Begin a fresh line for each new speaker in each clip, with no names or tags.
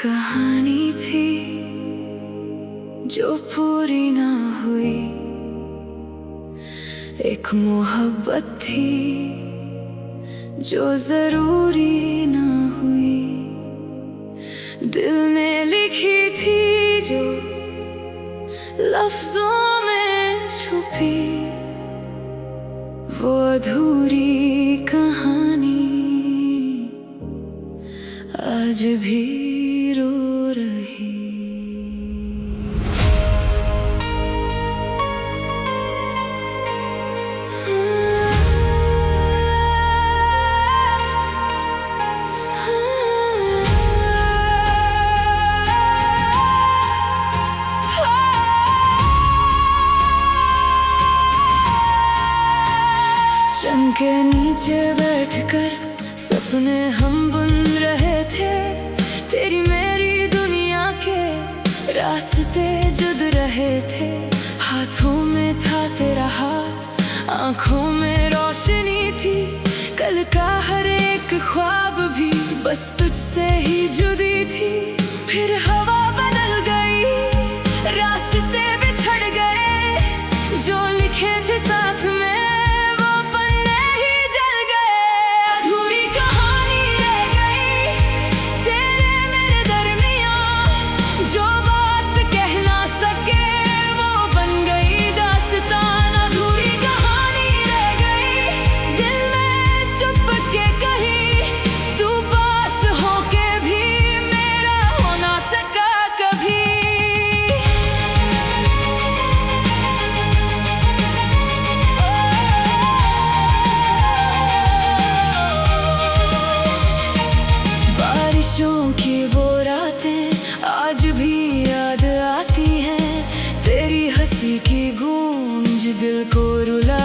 कहानी थी जो पूरी ना हुई, एक मोहब्बत थी जो जरूरी ना हुई। दिल ने लिखी थी जो लफ्जों में छुपी, वो अधूरी कहानी आज भी रो रही। चंद के नीचे बैठकर सपने हम बुन रहे थे, तेरी मेरी दुनिया के रास्ते जुद रहे थे। हाथों में था तेरा हाथ, आंखों में रोशनी थी, कल का हर एक ख्वाब भी बस तुझसे ही जुदी थी। फिर हवा बदल गई, रास्ते बिछड़ गए, जो लिखे थे साथ में की वो रातें आज भी याद आती हैं, तेरी हंसी की गूंज दिल को रुला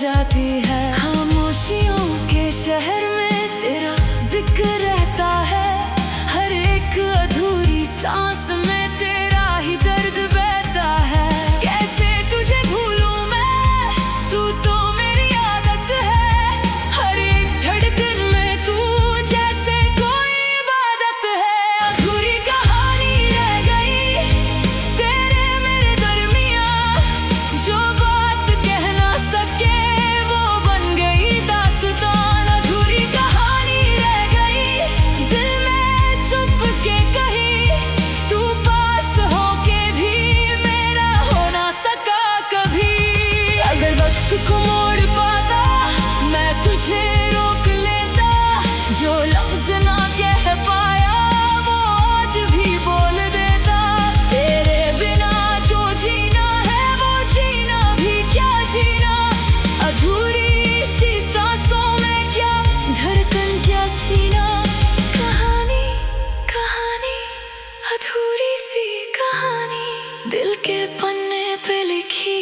जाती है। खामोशियों के शहर में तेरा जिक्र रहता है, हर एक अधूरी सांस में तेरा ही दर्द बहता है। कैसे तुझे भूलूं मैं, तू तो मेरी आदत है, हर एक धड़कन में तू जैसे को मोड़ पाता, मैं तुझे रोक लेता, जो लफ्ज ना कह पाया वो आज भी बोल देता। तेरे बिना जो जीना है वो जीना भी क्या जीना, अधूरी सी सांसों में क्या धड़कन क्या सीना। कहानी कहानी अधूरी सी कहानी, दिल के पन्ने पे लिखी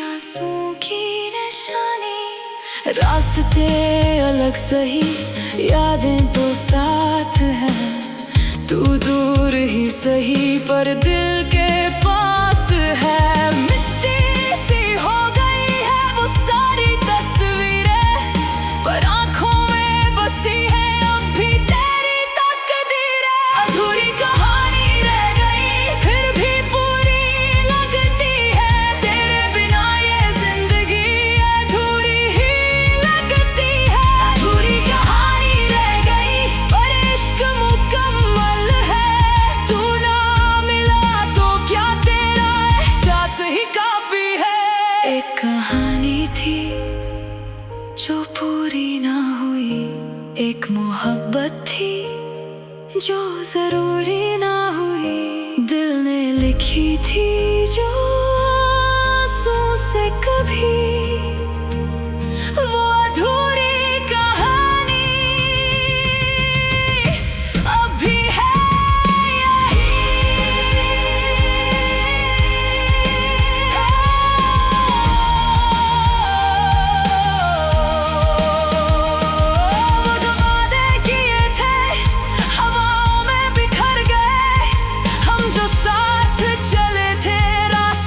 आंसू की निशानी। रास्ते अलग सही, यादें तो साथ हैं, तू दूर ही सही पर दिल के पास है। मिट्टी सी हो गई है वो सारी तस्वीरें, पर आंखों में बसी है अब भी तेरी तकदीरें। अधूरी कहानी रह गई फिर भी पूरी लगती है, तेरे बिना ये जिंदगी अधूरी ही लगती है। अधूरी कहानी रह गई पर इश्क मुकम्मल है, तू ना मिला तो क्या तेरा एहसास ही काफी है। एक कहानी थी जो पूरी ना हुई, एक मोहब्बत थी जो जरूरी ना हुई। दिल ने लिखी थी जो आंसू से कभी, वो अधूरी कहानी अभी है वो जो वादे किए थे हवाओं में बिखर गए, हम जो साथ चले थे रास्ते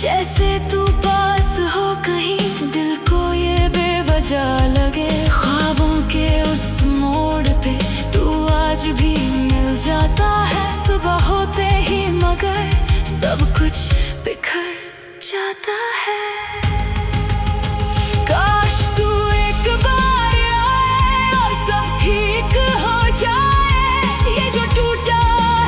जैसे तू पास हो कहीं दिल को ये बेवजह लगे। ख्वाबों के उस मोड़ पे तू आज भी मिल जाता है सुबह होते ही, मगर सब कुछ बिखर जाता है। काश तू एक बार आए और सब ठीक हो जाए। ये जो टूटा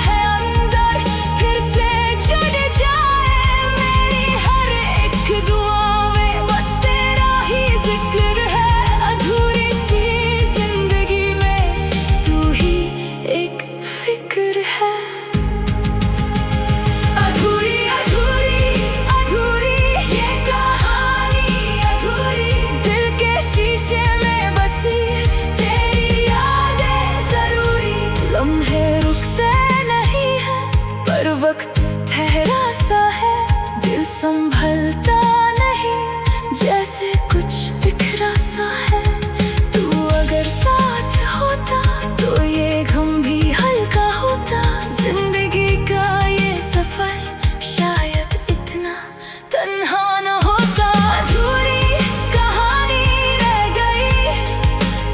है अंदर फिर से जुड़ जाए। मेरी हर एक दुआ में बस तेरा ही जिक्र है। अधूरी सी जिंदगी में तू ही एक फिक्र है। अधूरी अधूरी अधूरी ये कहानी अधूरी, दिल के शीशे में बसी तेरी यादें जरूरी। लम्हे रुकते नहीं है पर वक्त ठहरा सा है। दिल संभलता नहीं जैसे कुछ बिखरा सा है। तू अगर साथ होता तो ये गम भी हल्का होता। जिंदगी का ये सफर शायद इतना तन्हा न होता। अधूरी कहानी रह गई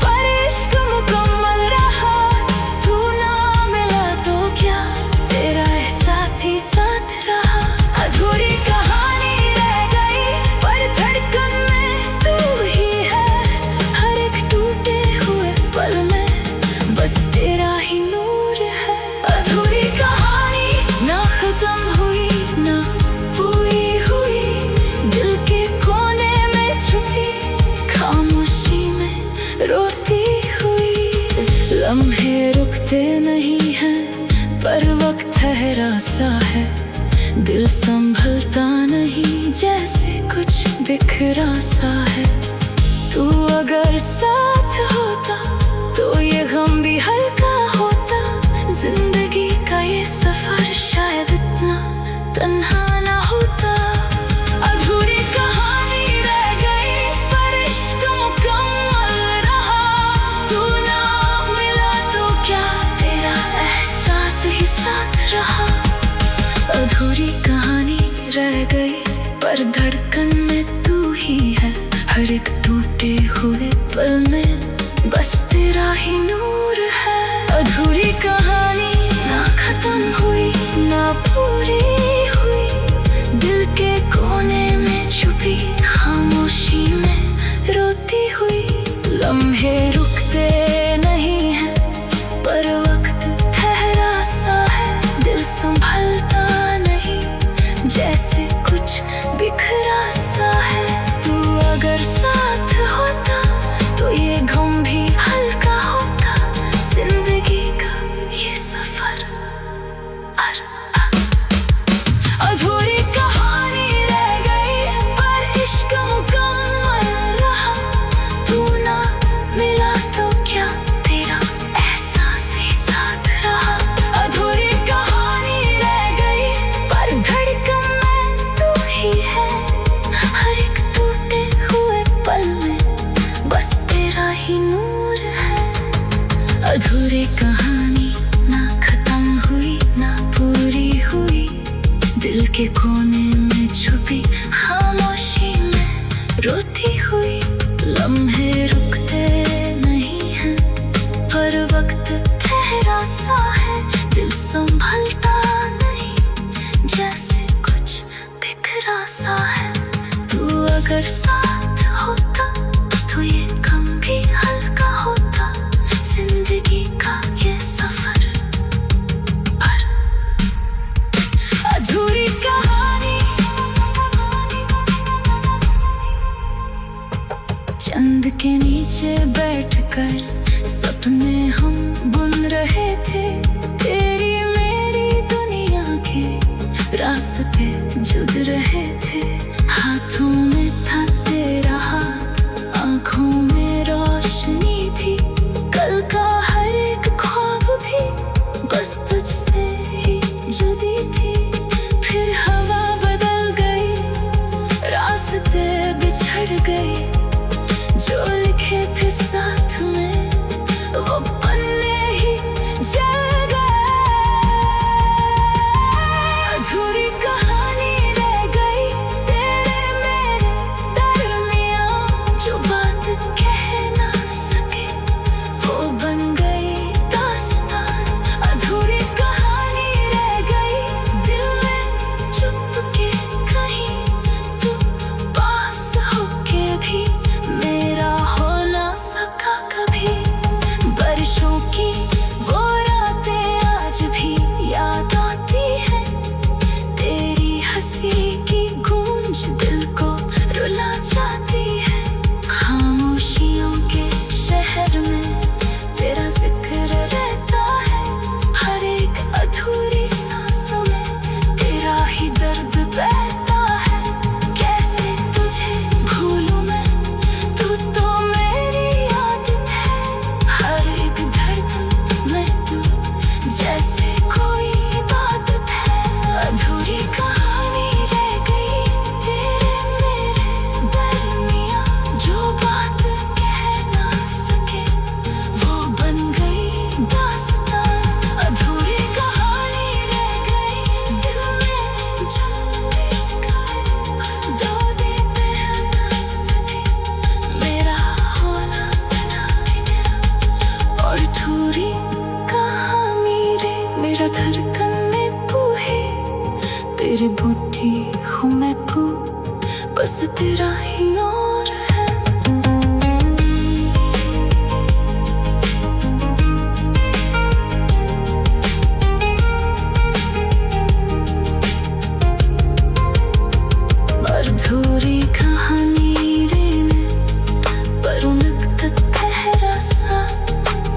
पर इश्क मुकम्मल रहा। तू ना मिला तो क्या तेरा एहसास ही साथ रहा। अधूरी कहानी रह गई पर धड़कन में तू ही है। हर एक टूटे हुए पल में बस तेरा ही नूर है। अधूरी कहानी ना खत्म हुई ना पूरी हुई, दिल के कोने में छुपी खामोशी में रोती हुई। लम्हे रुकते नहीं हैं पर वक्त ठहरा सा है। दिल संभलता नहीं जैसे कुछ बिखरा सा है। तू अगर साथ होता तो ये गम भी हल्का होता। जिंदगी का ये सफर शायद इतना तन्हा ना होता। अधूरी कहानी रह गई पर इश्क मुकम्मल रहा। तू ना मिला तो क्या तेरा एहसास ही साथ रहा। अधूरी कहानी रह गई पर धड़कन में तू ही है। हर एक टूटे हुए पल में बस तेरा ही नूर है। अधूरी कहानी ना खत्म हुई ना पूरी हुई, दिल के कोने में छुपी खामोशी में रोती हुई। लम्हे रुकते नहीं हैं पर वक्त ठहरा सा है। दिल संभलता नहीं जैसे कुछ बिखरा सा है। तू अगर साथ होता तो ये गम भी हल्का होता। जिंदगी का ये सफर अधूरी कहानी रह गई पर इश्क मुकम्मल रहा। तू ना मिला तो क्या तेरा एहसास ही साथ रहा। अधूरी कहानी रह गई पर धड़कन में तू ही है। हर एक टूटे हुए पल में बस तेरा ही नूर है। अधूरी कहानी ना खत्म हुई ना पूरी हुई, दिल के कोने में छुपी खामोशी में रोती हुई। लम्हे रुकते नहीं हैं पर वक्त ठहरा सा है। दिल संभलता नहीं जैसे कुछ बिखरा सा है। तू अगर साथ होता तो ये गम भी हल्का होता। जिंदगी का ये सफर अधूरी कहानी। चंद के नीचे बैठकर सपने हम बुन रहे थे। तेरी मेरी दुनिया के रास्ते जुड़ रहे थे। हाथों में था तेरा हाथ, आँखों में रोशनी थी। कल का हर एक ख्वाब भी बस तुझसे ही जुड़ी थी। फिर हवा बदल गई, रास्ते बिछड़ गए। जो लिखे थे साथ में वो पन्ने ही जल गए। अधूरी कहानी रह गई बुद्धि हूँ मैं तू, बस तेरा ही और है। अधूरी कहानी रे में बरुनक ठहरा सा,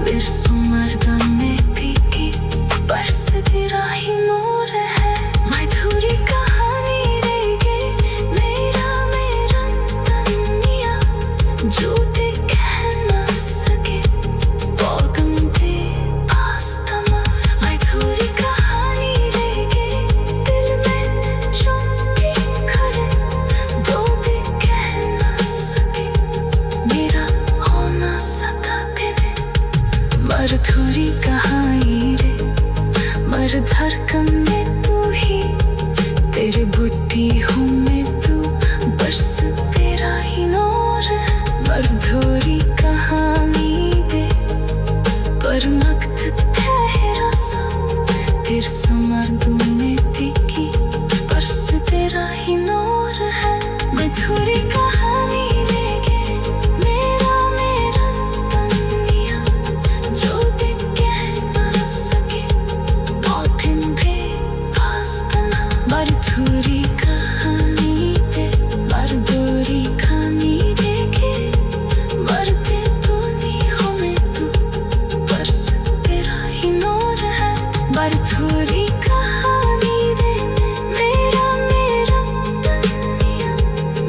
बिरसु मर्दाने पीकी बरस तेरा ही नूर है। मधुरी कहानी रे गे मेरा मेरा तनिया, जो ते कह ना सके बोगम दे आस्तना। मधुरी कहानी रे गे दिल में चुपके खड़े, दो ते कह ना सके मेरा होना सदा तेरे। मधुरी कहानी रे मर धड़कन में तू ही, तेरी बुद्धि हूँ मैं तू, बस तेरा ही नूर है। मधुरी कहानी दे पर नक्त ठहरा सा, फिर समर दूने टिकी बस तेरा ही नूर है। मधुरी कहानी रे गे मेरा मेरा तनिया, जो ते कह ना सके बोगम दे आस्तना। मधुरी कहानी दे मधुरी कहानी रे गे मरते तू नहीं हो मैं तू, बस तेरा ही नूर है। मधुरी कहानी दे मेरा मेरा तनिया,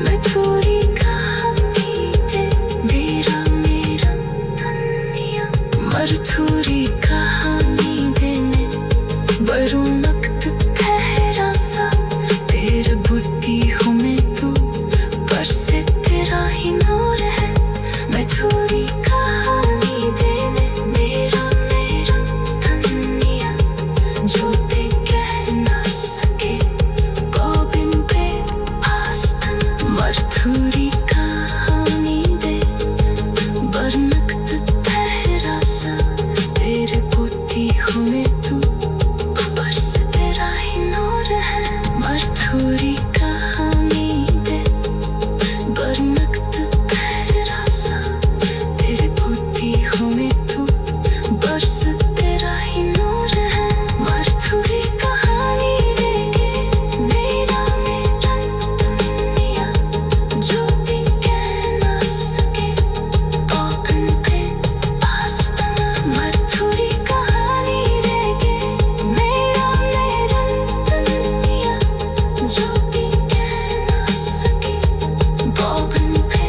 मधुरी कहानी दे मेरा मेरा तनिया। मधुरी कहानी देने बरुनक ठहरा सा, तेरी बुद्धि हूँ मैं तू, बस तेरा ही नूर है। मधुरी कहानी देने मेरा मेरा तनिया, जो ते कह ना सके बोगम दे आस्तना। मधुरी कहानी दे बरुनक ठहरा सा, तेरी बुद्धि हूँ मैं तू, बस तेरा ही नूर है। मधुरी कहानी दे बरुनक ठहरा सा, तेरी बुद्धि हूँ मैं तू, बस तेरा ही नूर है। मधुरी कहानी रे गे मेरा मेरा तनिया, जो ते कह ना सके बोगम दे आस्तना। मधुरी कहानी रे गे मेरा मेरा तनिया, जो ते कह ना सके बोगम दे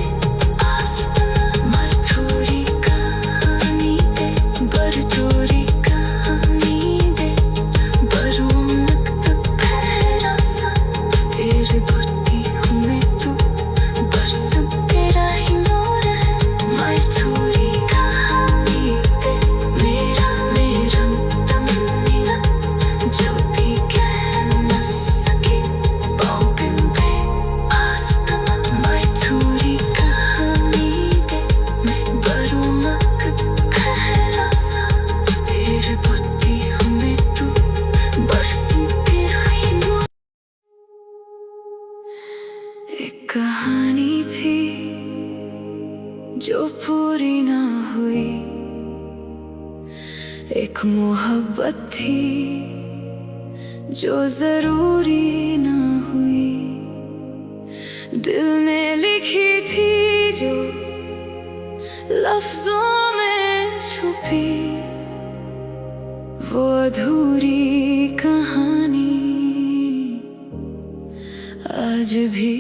आस्तना। मधुरी कहानी दे बरदोरी कहानी दे बरुनक ठहरा सा, तेरी बुद्धि हूँ मैं तू, बस तेरा ही नूर है। मधुरी कहानी दे मेरा मेरा तनिया, जो ते कह ना सके बोगम दे आस्तना। मधुरी कहानी दे बरुनक ठहरा सा, तेरी बुद्धि हूँ मैं तू, बस तेरा ही नूर। एक कहानी थी जो पूरी ना हुई, एक मोहब्बत थी जो जरूरी ना हुई। दिल ने लिखी थी जो लफ्जों में छुपी, वो अधूरी कहानी आज भी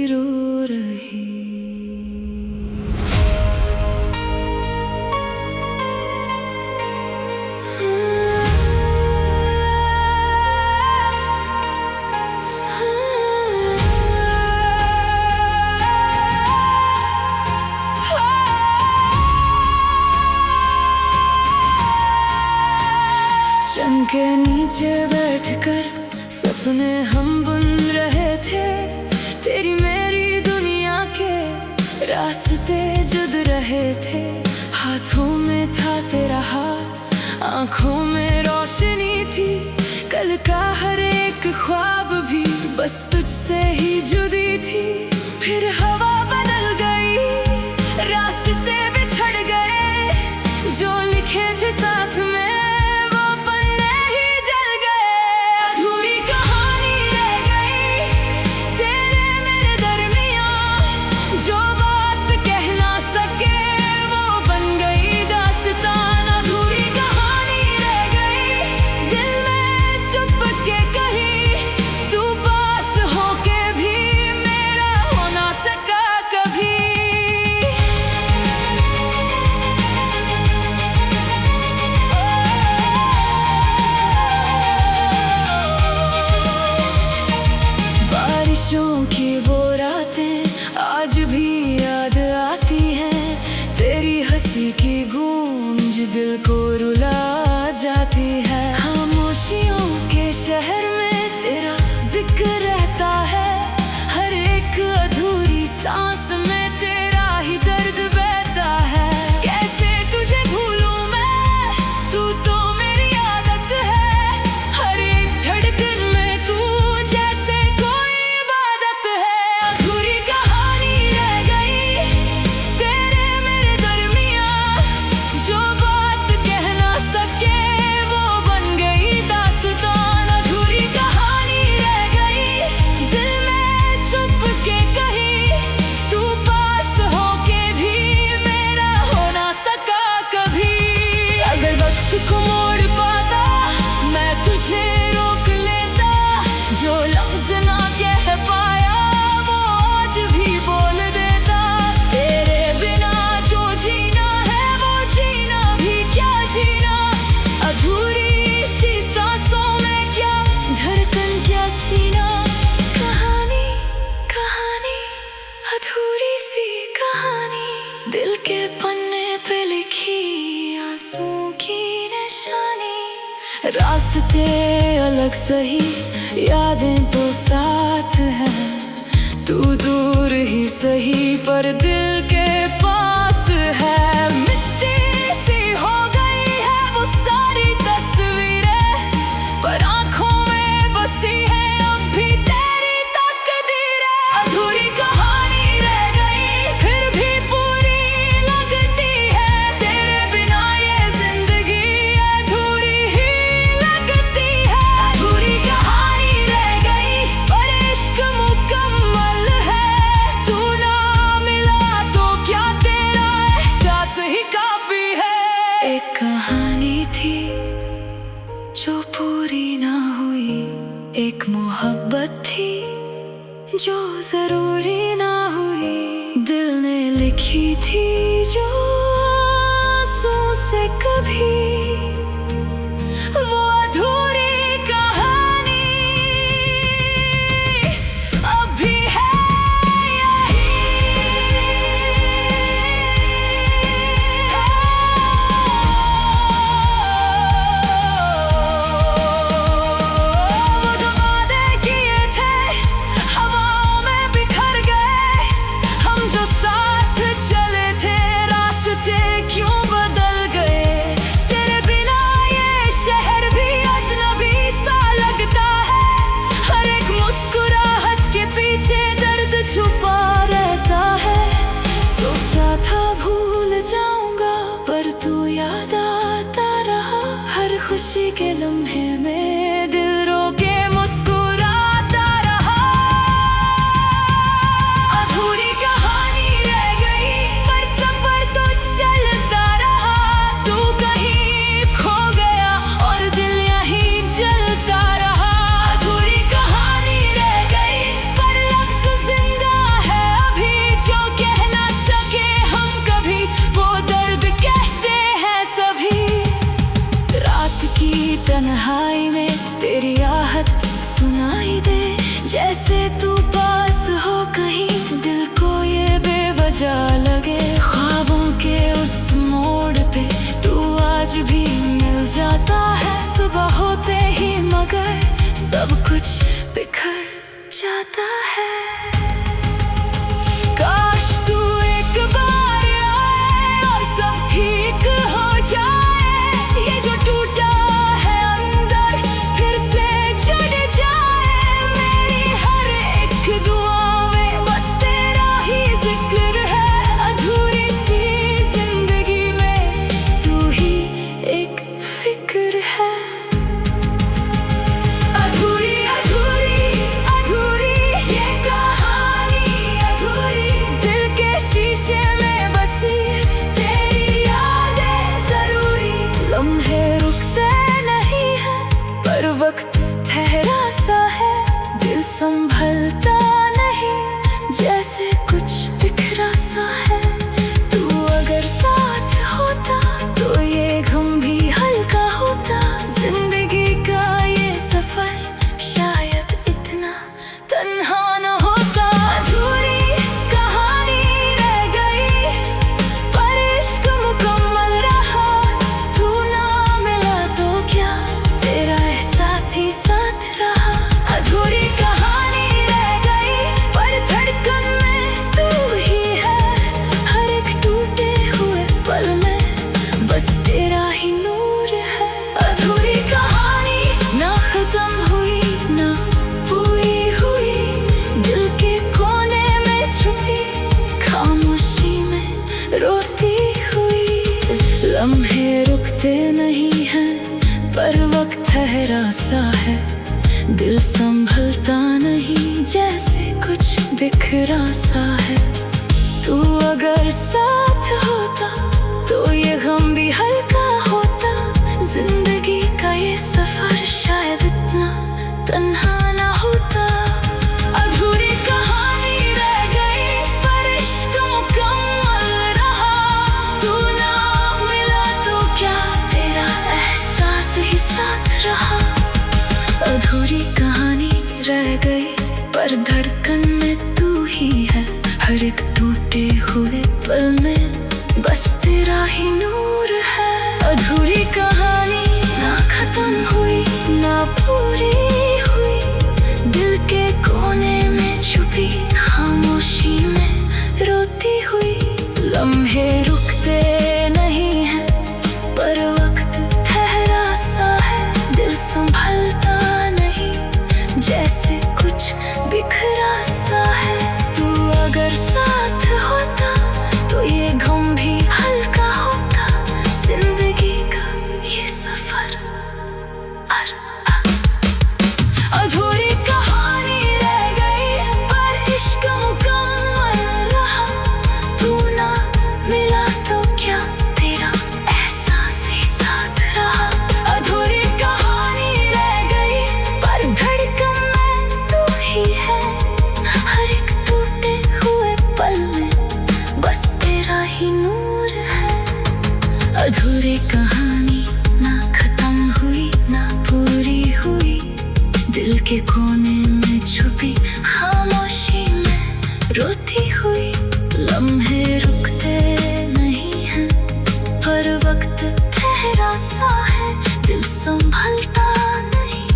रो रही। चंद के नीचे बैठकर सपने हम बुन रहे थे, तेरी मेरी दुनिया के रास्ते जुद रहे थे। हाथों में था तेरा हाथ, आंखों में रोशनी थी, कल का हर एक ख्वाब भी बस तुझसे ही जुदी थी, फिर हवा बदल गई, रास्ते बिछड़ गए, जो लिखे थे साथ में वो पन्ने ही जल गए। अधूरी कहानी रह गई तेरे मेरे दरमियां, जो बात कह ना सके वो बन गई दास्तान। अधूरी कहानी रह गई दिल में चुप के कही, तू पास होके भी मेरा हो ना सका कभी। बारिशों की वो रातें आज भी याद आती हैं, तेरी हंसी की गूंज दिल को रुला जाती है। खामोशियों के शहर में तेरा जिक्र रहता है, हर एक अधूरी सांस में तेरा ही दर्द बहता है। कैसे तुझे भूलूं मैं, तू तो मेरी आदत है, हर एक धड़कन में तू जैसे कोई इबादत है। अधूरी कहानी रह गई तेरे मेरे दरमियां, जो बात कह ना सके वो बन गई दास्तान। अधूरी कहानी रह गई दिल में चुप के कही, तू पास होके भी मेरा हो ना सका कभी। अगर वक्त को मोड़ पाता मैं तुझे रोक लेता, जो लफ्ज ना कह पाया वो आज भी बोल देता। तेरे बिना जो जीना है वो जीना भी क्या जीना, अधूरी सी सांसों में क्या धड़कन क्या सीना। कहानी कहानी अधूरी सी कहानी, दिल के पन्ने पे लिखी आंसू की निशानी। रास्ते अलग सही यादें तो साथ हैं, तू दूर ही सही पर दिल के पास है। मिट्टी सी हो गई है वो सारी तस्वीरें, पर आंखों में बसी है अब भी तेरी तकदीरें। अधूरी कहानी रह गई फिर भी पूरी लगती है, तेरे बिना ये जिंदगी अधूरी ही लगती है। अधूरी कहानी रह गई पर इश्क मुकम्मल है, तू ना मिला तो क्या तेरा एहसास ही काफी है। एक कहानी थी जो पूरी ना हुई, एक मोहब्बत थी जो जरूरी ना हुई, दिल ने लिखी थी जो आंसू से कभी। वो अधूरी कहानी अब भी है वो जो वादे किए थे हवाओं में बिखर गए, हम जो साथ चले थे रास्ते क्यों बदल गए। तेरे बिना ये शहर भी अजनबी सा लगता है, हर एक मुस्कुराहट के पीछे दर्द छुपा रहता है। सोचा था भूल जाऊंगा पर तू याद आता रहा, हर खुशी के लम्हे में दिल रोके मुस्कुराता रहा। अधूरी कहानी रह गई पर सफर तो चलता रहा, तू कहीं खो गया और दिल यहीं जलता रहा। अधूरी कहानी रह गई पर लफ्ज जिंदा है अभी, जो कह ना सके हम कभी वो दर्द कहते हैं सभी। रात की तन्हाई में तेरी आहट सुनाई दे, जैसे तू पास हो कहीं दिल को ये बेवजह लगे। ख्वाबों के उस मोड़ पे तू आज भी मिल जाता है, सुबह होते ही मगर सब कुछ बिखर जाता है। काश तू एक बार आए और सब ठीक हो जाए, ये जो टूटा है अंदर फिर से जुड़ जाए। मेरी दिल संभलता नहीं, जैसे कुछ बिखरा सा है। तू अगर साथ होता तो ये गम भी हल्का होता। जिंदगी का ये सफर शायद इतना तन्हा ना होता। अधूरी कहानी रह गई पर इश्क मुकम्मल रहा। तू ना मिला तो क्या तेरा एहसास ही साथ रहा। अधूरी कहानी रह गई पर धड़कन में तू ही है। हर एक टूटे हुए पल में बस तेरा ही नूर है। अधूरी कहानी ना खत्म हुई ना पूरी हुई, दिल के कोने में छुपी खामोशी में रोती हुई। लम्हे रुकते नहीं हैं पर वक्त ठहरा सा है। दिल संभलता नहीं, जैसे कुछ बिखरा सा है। तू अगर साथ होता तो ये गम भी हल्का होता। जिंदगी का ये सफर अधूरी कहानी रह गई पर इश्क मुकम्मल रहा। तू ना मिला तो क्या तेरा एहसास ही साथ रहा। अधूरी कहानी रह गई पर धड़कन में तू ही है। हर एक टूटे हुए पल में बस तेरा ही नूर है। अधूरी कहानी ना खत्म हुई ना पूरी हुई, दिल के कोने में छुपी खामोशी में रोती हुई। लम्हे रुकते नहीं हैं पर वक्त ठहरा सा है। दिल संभलता नहीं,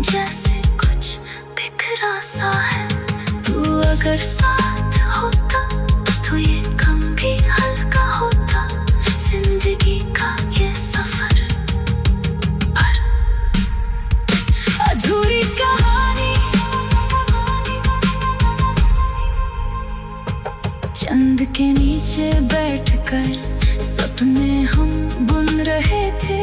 जैसे कुछ बिखरा सा है। तू अगर साथ होता तो ये गम भी हल्का होता। जिंदगी का ये सफर अधूरी कहानी। चंद के नीचे बैठकर सपने हम बुन रहे थे।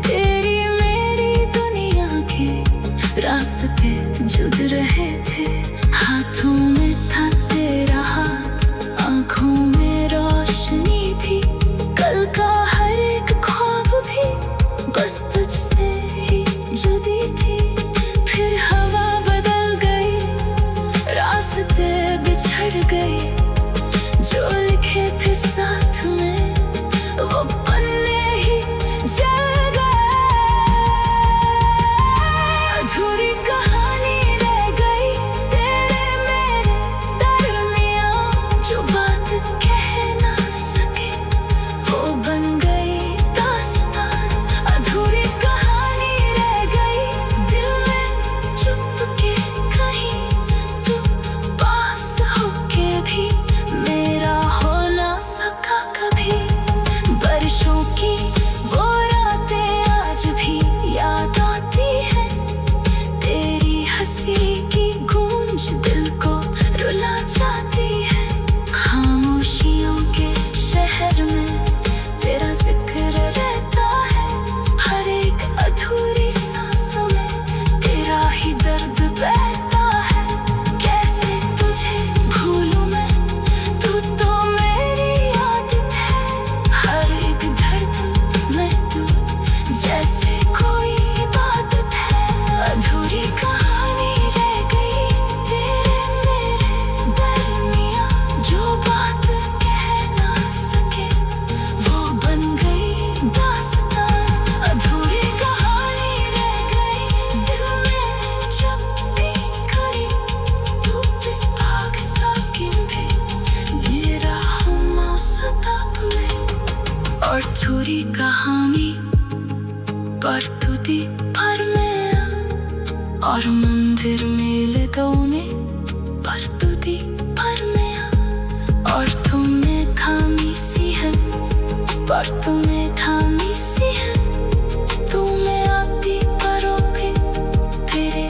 तेरी मेरी दुनिया के रास्ते जुड़ रहे थे। हाथों में था तेरा हाथ, आँखों में रोशनी थी। कल का हर एक ख्वाब भी बस तुझसे ही जुड़ी थी। फिर हवा बदल गई, रास्ते बिछड़ गए। जो लिखे थे साथ में वो पन्ने ही जल गए। अधूरी कहानी रह गई तेरे मेरे दरमियां। जो बात कह ना सके वो बन गई दास्तान। अधूरी कहानी रह गई दिल में चुपके कहीं। तू पास होके भी मेरा हो ना सका कभी। बारिशों की वो रातें आज भी याद आती है। तेरी हंसी की गूंज दिल को रुला जाती है। खामोशियों के शहर में तेरा जिक्र रहता है। हर एक अधूरी सांस में तेरा ही दर्द बहता है। कैसे तुझे भूलूं मैं, तू तो मेरी आदत है। हर एक दर्द में तू जैसे कोई इबादत है। अधूरी कहानी रह गई तेरे मेरे दरमियां। जो बात कह ना सके वो बन गई दास्तान। अधूरी कहानी रह गई दिल में चुपती गई। टूटे भाग साकिन भी मेरा हम सताब में। और अधूरी कहानी पर तुदी पर मैं और मंदिर मेले दोने पर तुदी पर मैं। और तुम्हें थामी सी है पर तुम्हें थामी सी है। तुम्हें आती परों पे तेरे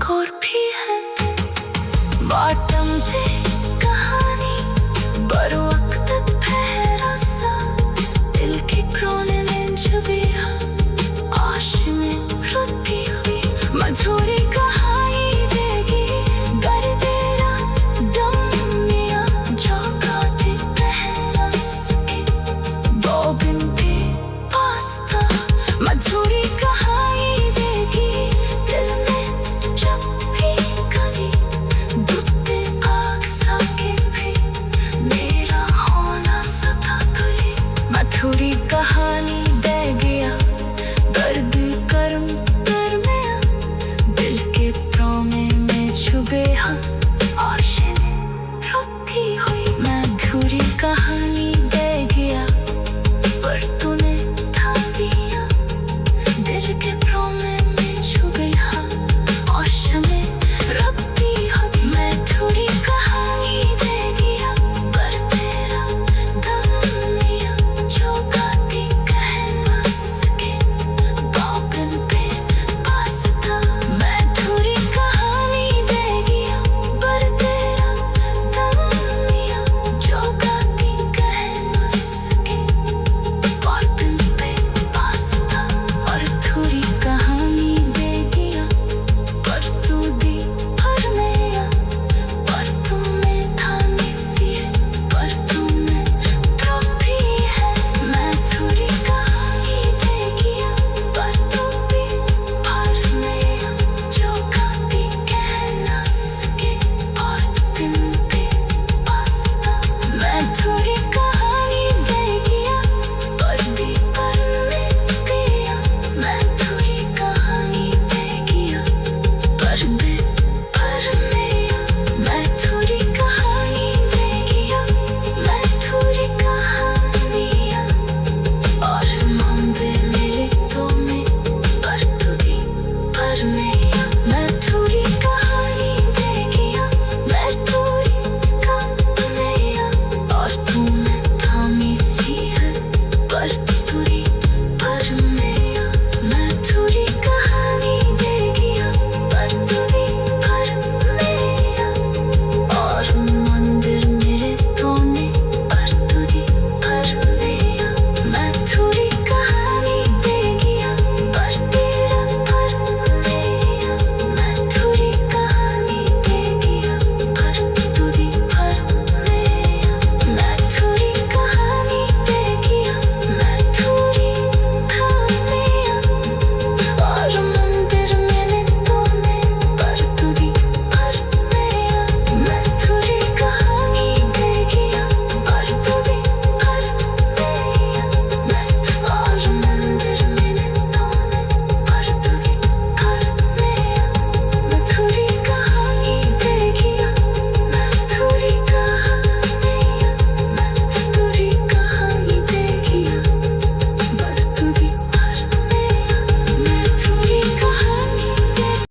कोर भी है। बाटम ते कहानी बरो